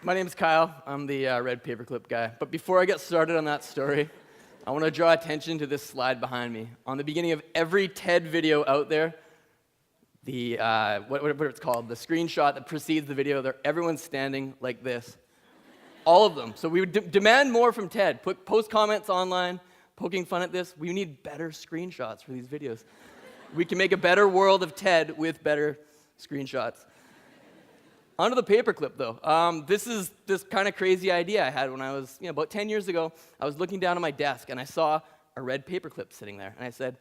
My name's Kyle. I'm the red paperclip guy. But before I get started on that story, I want to draw attention to this slide behind me. On the beginning of every TED video out there, the what it's called, the screenshot that precedes the video, everyone's standing like this. All of them. So we would demand more from TED. Post comments online, poking fun at this. We need better screenshots for these videos. We can make a better world of TED with better screenshots. Onto the paperclip, though. This is this kind of crazy idea I had when I was, about 10 years ago. I was looking down at my desk, and I saw a red paperclip sitting there. And I said,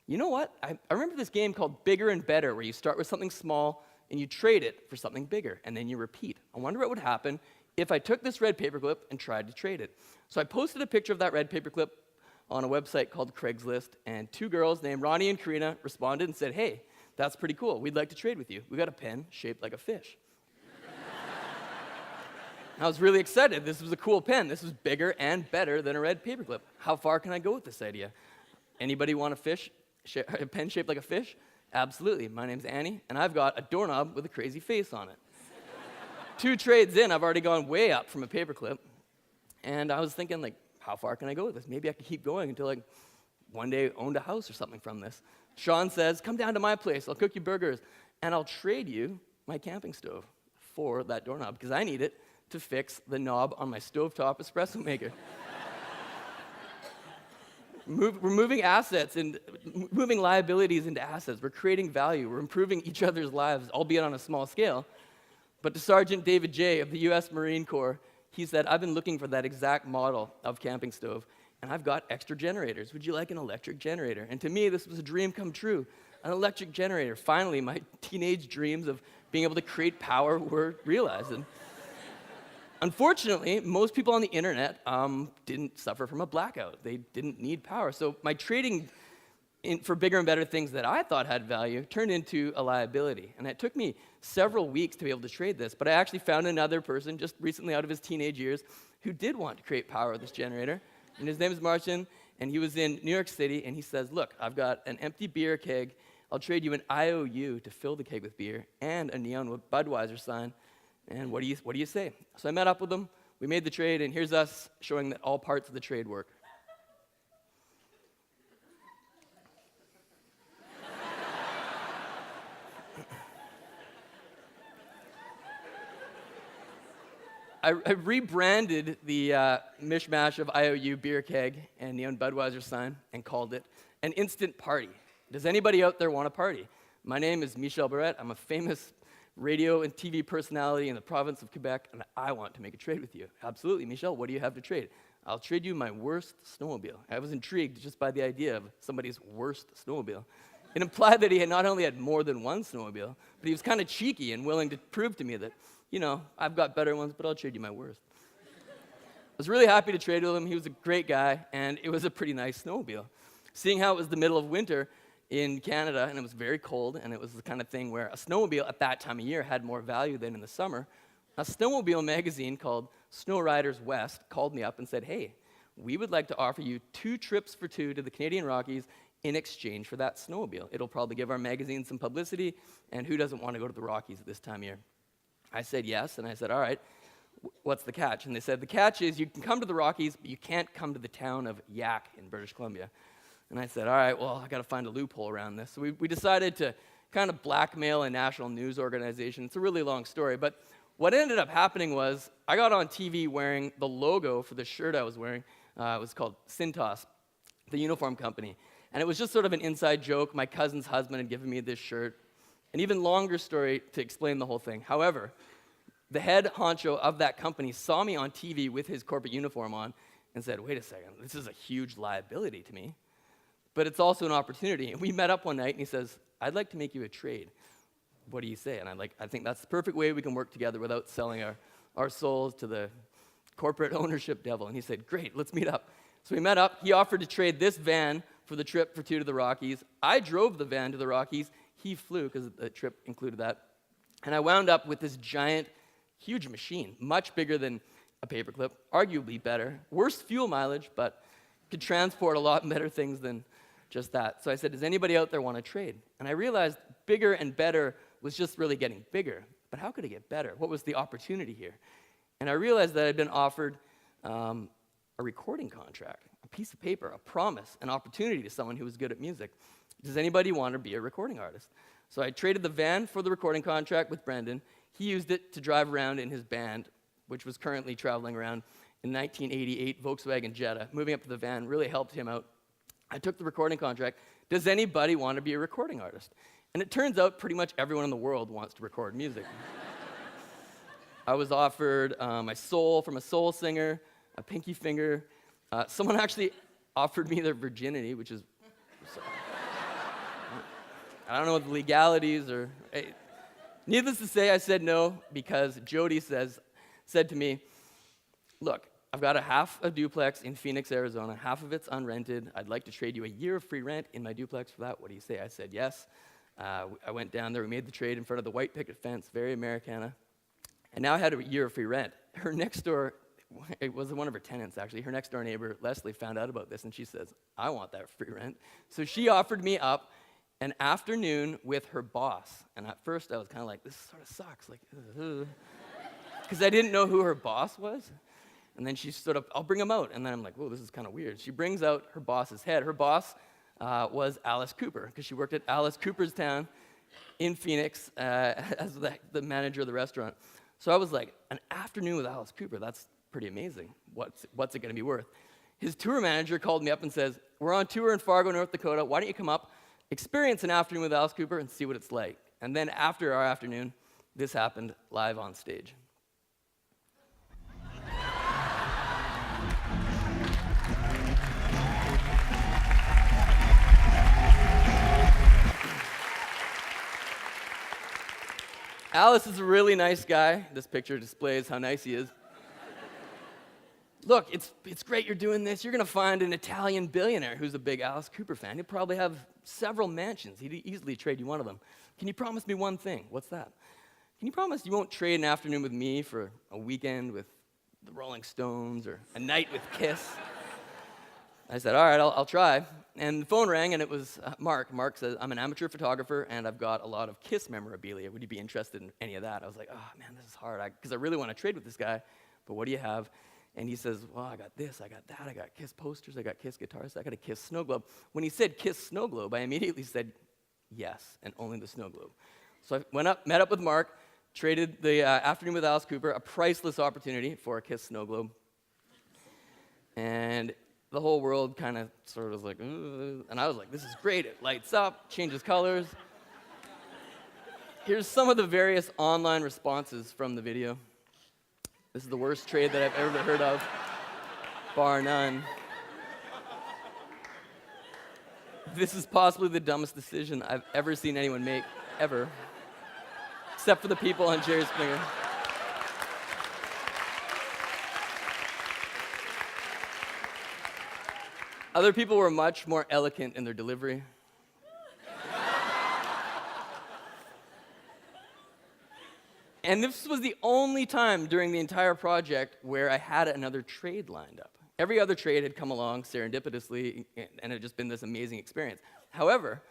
you know what? I remember this game called Bigger and Better, where you start with something small, and you trade it for something bigger, and then you repeat. I wonder what would happen if I took this red paperclip and tried to trade it. So I posted a picture of that red paperclip on a website called Craigslist, and two girls named Ronnie and Karina responded and said, hey, that's pretty cool. We'd like to trade with you. We got a pen shaped like a fish. I was really excited. This was a cool pen. This was bigger and better than a red paperclip. How far can I go with this idea? Anybody want a pen shaped like a fish? Absolutely. My name's Annie, and I've got a doorknob with a crazy face on it. 2 trades in, I've already gone way up from a paperclip, and I was thinking, how far can I go with this? Maybe I could keep going until, one day owned a house or something from this. Sean says, come down to my place. I'll cook you burgers, and I'll trade you my camping stove for that doorknob, because I need it to fix the knob on my stovetop espresso maker. We're moving assets and moving liabilities into assets. We're creating value. We're improving each other's lives, albeit on a small scale. But to Sergeant David J. of the U.S. Marine Corps, he said, I've been looking for that exact model of camping stove, and I've got extra generators. Would you like an electric generator? And to me, this was a dream come true, an electric generator. Finally, my teenage dreams of being able to create power were realized. And unfortunately, most people on the internet didn't suffer from a blackout. They didn't need power. So my trading for bigger and better things that I thought had value turned into a liability. And it took me several weeks to be able to trade this, but I actually found another person just recently out of his teenage years who did want to create power with this generator. And his name is Martin, and he was in New York City, and he says, look, I've got an empty beer keg. I'll trade you an IOU to fill the keg with beer and a neon Budweiser sign. And what do you say? So I met up with him, we made the trade, and here's us showing that all parts of the trade work. I rebranded the mishmash of IOU beer keg and neon Budweiser sign and called it an instant party. Does anybody out there want a party? My name is Michel Barrette. I'm a famous radio and TV personality in the province of Quebec, and I want to make a trade with you. Absolutely, Michel, what do you have to trade? I'll trade you my worst snowmobile. I was intrigued just by the idea of somebody's worst snowmobile. It implied that he had not only had more than one snowmobile, but he was kind of cheeky and willing to prove to me that, I've got better ones, but I'll trade you my worst. I was really happy to trade with him. He was a great guy, and it was a pretty nice snowmobile. Seeing how it was the middle of winter in Canada, and it was very cold, and it was the kind of thing where a snowmobile at that time of year had more value than in the summer, a snowmobile magazine called Snow Riders West called me up and said, hey, we would like to offer you 2 trips for 2 to the Canadian Rockies in exchange for that snowmobile. It'll probably give our magazine some publicity, and who doesn't want to go to the Rockies at this time of year? I said yes, and I said, all right, what's the catch? And they said, the catch is you can come to the Rockies, but you can't come to the town of Yak in British Columbia. And I said, all right, well, I got to find a loophole around this. So we decided to kind of blackmail a national news organization. It's a really long story, but what ended up happening was I got on TV wearing the logo for the shirt I was wearing. It was called Cintas, the uniform company. And it was just sort of an inside joke. My cousin's husband had given me this shirt. An even longer story to explain the whole thing. However, the head honcho of that company saw me on TV with his corporate uniform on and said, wait a second, this is a huge liability to me, but it's also an opportunity. And we met up one night, and he says, I'd like to make you a trade. What do you say? And I think that's the perfect way we can work together without selling our souls to the corporate ownership devil. And he said, great, let's meet up. So we met up. He offered to trade this van for the trip for 2 to the Rockies. I drove the van to the Rockies. He flew because the trip included that. And I wound up with this giant, huge machine, much bigger than a paperclip, arguably better, worse fuel mileage, but could transport a lot better things than just that. So I said, does anybody out there want to trade? And I realized bigger and better was just really getting bigger. But how could it get better? What was the opportunity here? And I realized that I'd been offered a recording contract, a piece of paper, a promise, an opportunity to someone who was good at music. Does anybody want to be a recording artist? So I traded the van for the recording contract with Brendan. He used it to drive around in his band, which was currently traveling around in 1988 Volkswagen Jetta. Moving up to the van really helped him out. I took the recording contract. Does anybody want to be a recording artist? And it turns out pretty much everyone in the world wants to record music. I was offered my soul from a soul singer, a pinky finger. Someone actually offered me their virginity, which is... I don't know what the legalities are. Needless to say, I said no because Jody said to me, look, I've got a duplex in Phoenix, Arizona. Half of it's unrented. I'd like to trade you a year of free rent in my duplex for that. What do you say? I said yes. I went down there. We made the trade in front of the white picket fence, very Americana. And now I had a year of free rent. Her next door, it was one of her tenants, actually. Her next door neighbor, Leslie, found out about this, and she says, I want that free rent. So she offered me up an afternoon with her boss. And at first, I was kind of like, this sort of sucks. Like, because I didn't know who her boss was. And then she stood up, I'll bring him out. And then I'm like, whoa, this is kind of weird. She brings out her boss's head. Her boss was Alice Cooper, because she worked at Alice Cooper's Town in Phoenix as the manager of the restaurant. So I was like, an afternoon with Alice Cooper, that's pretty amazing. What's it going to be worth? His tour manager called me up and says, we're on tour in Fargo, North Dakota. Why don't you come up, experience an afternoon with Alice Cooper, and see what it's like. And then after our afternoon, this happened live on stage. Alice is a really nice guy. This picture displays how nice he is. Look, it's great you're doing this. You're going to find an Italian billionaire who's a big Alice Cooper fan. He'll probably have several mansions. He'd easily trade you one of them. Can you promise me one thing? What's that? Can you promise you won't trade an afternoon with me for a weekend with the Rolling Stones or a night with Kiss? I said, all right, I'll try. And the phone rang, and it was Mark. Mark says, I'm an amateur photographer, and I've got a lot of Kiss memorabilia. Would you be interested in any of that? I was like, oh, man, this is hard, because I really want to trade with this guy, but what do you have? And he says, well, I got this, I got that, I got Kiss posters, I got Kiss guitars, I got a Kiss snow globe. When he said Kiss snow globe, I immediately said yes, and only the snow globe. So I went up, met up with Mark, traded the afternoon with Alice Cooper, a priceless opportunity for a Kiss snow globe. And the whole world kind of sort of was like, ooh, and I was like, this is great. It lights up, changes colors. Here's some of the various online responses from the video. This is the worst trade that I've ever heard of, bar none. This is possibly the dumbest decision I've ever seen anyone make, ever. Except for the people on Jerry Springer. Other people were much more eloquent in their delivery. And this was the only time during the entire project where I had another trade lined up. Every other trade had come along serendipitously, and it had just been this amazing experience. However,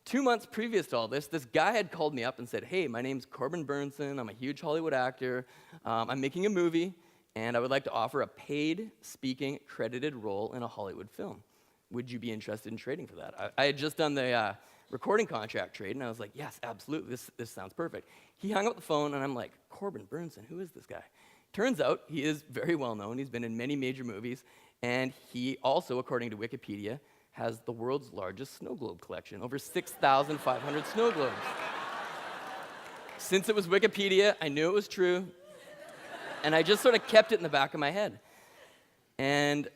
2 months previous to all this guy had called me up and said, hey, my name's Corbin Burnson. I'm a huge Hollywood actor. I'm making a movie, and I would like to offer a paid speaking credited role in a Hollywood film. Would you be interested in trading for that? I had just done the recording contract trade, and I was like, yes, absolutely, this sounds perfect. He hung up the phone, and I'm like, Corbin Burnson, who is this guy? Turns out he is very well known. He's been in many major movies, and he also, according to Wikipedia, has the world's largest snow globe collection, over 6,500 snow globes. Since it was Wikipedia, I knew it was true, and I just sort of kept it in the back of my head. And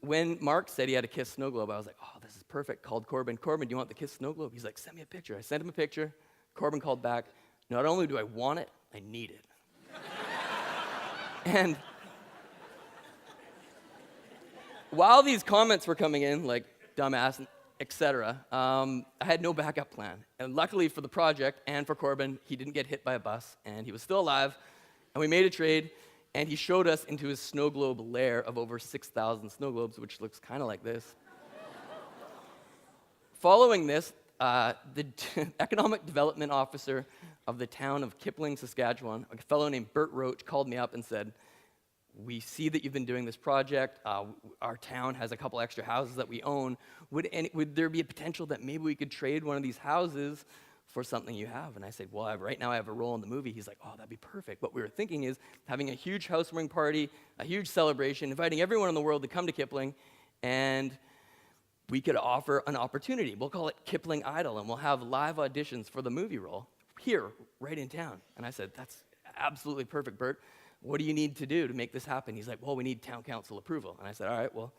when Mark said he had a Kiss snow globe, I was like, oh, this is perfect. Called Corbin. Corbin, do you want the Kiss snow globe? He's like, send me a picture. I sent him a picture. Corbin called back. Not only do I want it, I need it. And while these comments were coming in, like dumbass, etc., I had no backup plan. And luckily for the project and for Corbin, he didn't get hit by a bus, and he was still alive. And we made a trade, and he showed us into his snow globe lair of over 6,000 snow globes, which looks kind of like this. Following this, the economic development officer of the town of Kipling, Saskatchewan, a fellow named Bert Roach, called me up and said, we see that you've been doing this project. Our town has a couple extra houses that we own. Would there be a potential that maybe we could trade one of these houses for something you have? And I said, well, right now I have a role in the movie. He's like, oh, that'd be perfect. What we were thinking is having a huge housewarming party, a huge celebration, inviting everyone in the world to come to Kipling, and we could offer an opportunity. We'll call it Kipling Idol, and we'll have live auditions for the movie role here, right in town. And I said, that's absolutely perfect, Bert. What do you need to do to make this happen? He's like, well, we need town council approval. And I said, all right, well,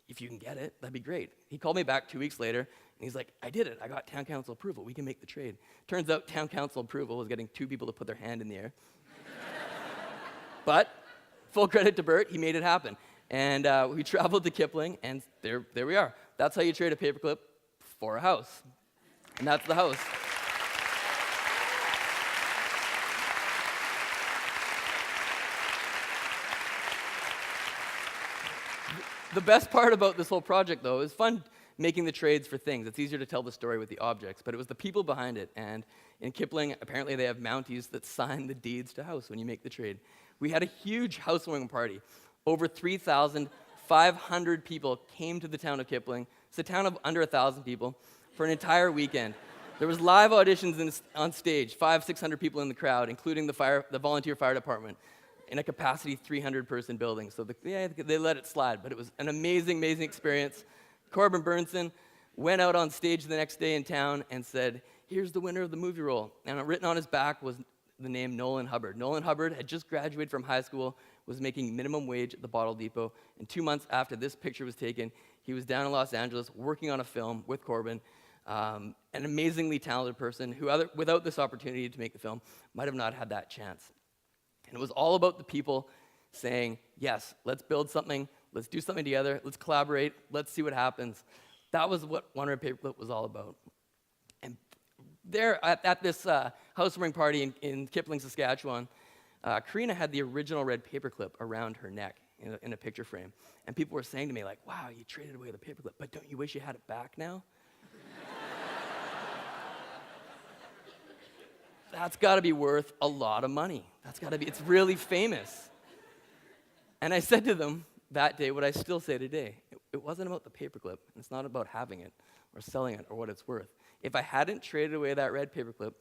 if you can get it, that'd be great. He called me back 2 weeks later, and he's like, I did it. I got town council approval. We can make the trade. Turns out town council approval was getting 2 people to put their hand in the air. But full credit to Bert, he made it happen. And we traveled to Kipling, and there we are. That's how you trade a paperclip for a house. And that's the house. The best part about this whole project, though, is fun making the trades for things. It's easier to tell the story with the objects, but it was the people behind it. And in Kipling, apparently they have Mounties that sign the deeds to house when you make the trade. We had a huge housewarming party. Over 3,500 people came to the town of Kipling. It's a town of under 1,000 people for an entire weekend. There was live auditions on stage, 500-600 people in the crowd, including the volunteer fire department, in a capacity 300-person building. So they let it slide, but it was an amazing, amazing experience. Corbin Burnson went out on stage the next day in town and said, here's the winner of the movie role. And written on his back was the name Nolan Hubbard. Nolan Hubbard had just graduated from high school, was making minimum wage at the bottle depot, and 2 months after this picture was taken, he was down in Los Angeles working on a film with Corbin, an amazingly talented person who, without this opportunity to make the film, might have not had that chance. And it was all about the people saying, yes, let's build something, let's do something together, let's collaborate, let's see what happens. That was what One Red Paperclip was all about. And there, at this housewarming party in Kipling, Saskatchewan, Karina had the original red paperclip around her neck in a picture frame. And people were saying to me, like, wow, you traded away the paperclip, but don't you wish you had it back now? That's got to be worth a lot of money. It's really famous. And I said to them that day what I still say today. It wasn't about the paperclip. It's not about having it or selling it or what it's worth. If I hadn't traded away that red paperclip,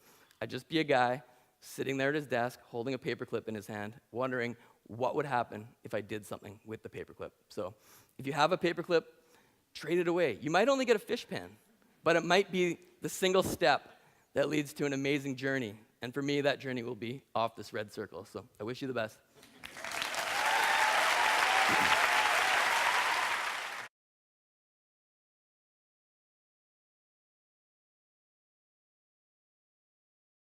I'd just be a guy sitting there at his desk holding a paperclip in his hand, wondering what would happen if I did something with the paperclip. So if you have a paperclip, trade it away. You might only get a fish pan, but it might be the single step that leads to an amazing journey. And for me, that journey will be off this red circle. So I wish you the best.